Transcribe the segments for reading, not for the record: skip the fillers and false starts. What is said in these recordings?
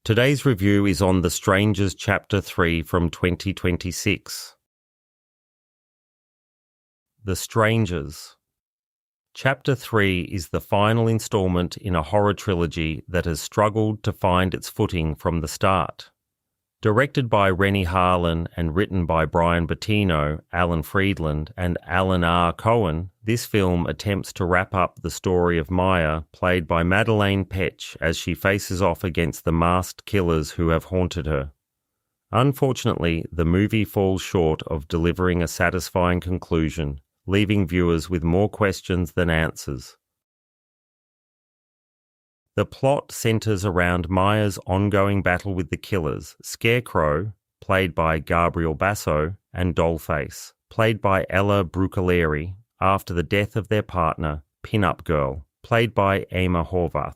Today's review is on The Strangers Chapter 3 from 2026. The Strangers. Chapter 3 is the final installment in a horror trilogy that has struggled to find its footing from the start. Directed by Renny Harlin and written by Brian Bettino, Alan Friedland, and Alan R. Cohen, this film attempts to wrap up the story of Maya, played by Madelaine Petsch, as she faces off against the masked killers who have haunted her. Unfortunately, the movie falls short of delivering a satisfying conclusion, leaving viewers with more questions than answers. The plot centers around Maya's ongoing battle with the killers, Scarecrow, played by Gabriel Basso, and Dollface, played by Ella Brucaleri, after the death of their partner, Pin-Up Girl, played by Emma Horvath.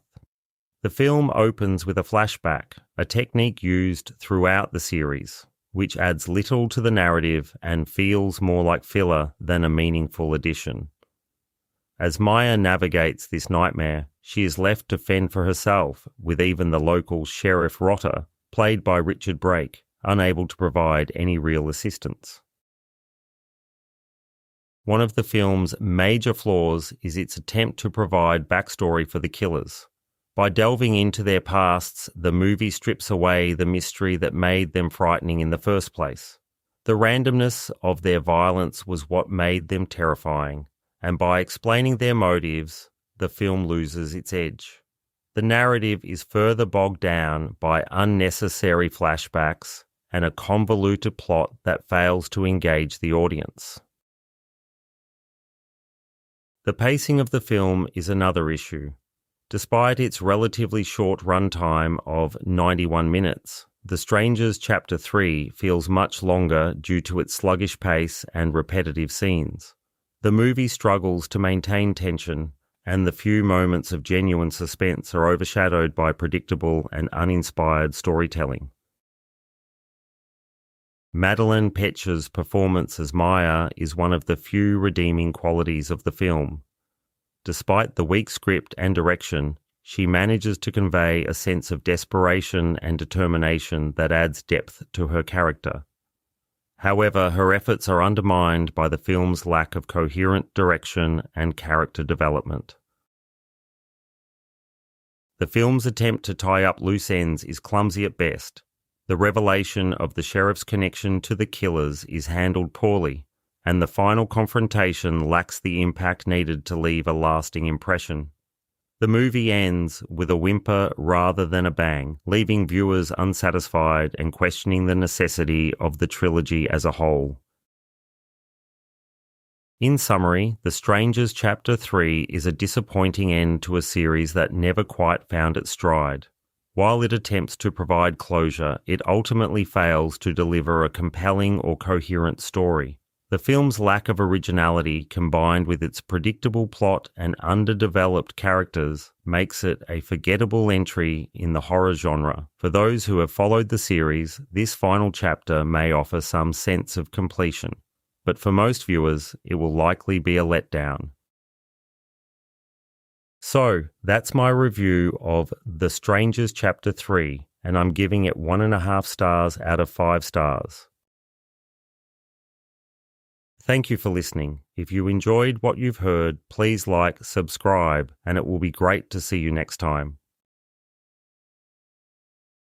The film opens with a flashback, a technique used throughout the series, which adds little to the narrative and feels more like filler than a meaningful addition. As Maya navigates this nightmare, she is left to fend for herself, with even the local Sheriff Rotter, played by Richard Brake, unable to provide any real assistance. One of the film's major flaws is its attempt to provide backstory for the killers. By delving into their pasts, the movie strips away the mystery that made them frightening in the first place. The randomness of their violence was what made them terrifying, and by explaining their motives, the film loses its edge. The narrative is further bogged down by unnecessary flashbacks and a convoluted plot that fails to engage the audience. The pacing of the film is another issue. Despite its relatively short runtime of 91 minutes, The Strangers Chapter 3 feels much longer due to its sluggish pace and repetitive scenes. The movie struggles to maintain tension, and the few moments of genuine suspense are overshadowed by predictable and uninspired storytelling. Madelaine Petsch's performance as Maya is one of the few redeeming qualities of the film. Despite the weak script and direction, she manages to convey a sense of desperation and determination that adds depth to her character. However, her efforts are undermined by the film's lack of coherent direction and character development. The film's attempt to tie up loose ends is clumsy at best. The revelation of the sheriff's connection to the killers is handled poorly, and the final confrontation lacks the impact needed to leave a lasting impression. The movie ends with a whimper rather than a bang, leaving viewers unsatisfied and questioning the necessity of the trilogy as a whole. In summary, The Strangers Chapter 3 is a disappointing end to a series that never quite found its stride. While it attempts to provide closure, it ultimately fails to deliver a compelling or coherent story. The film's lack of originality, combined with its predictable plot and underdeveloped characters, makes it a forgettable entry in the horror genre. For those who have followed the series, this final chapter may offer some sense of completion, but for most viewers, it will likely be a letdown. So, that's my review of The Strangers Chapter 3, and I'm giving it 1.5 stars out of 5 stars. Thank you for listening. If you enjoyed what you've heard, please like, subscribe, and it will be great to see you next time.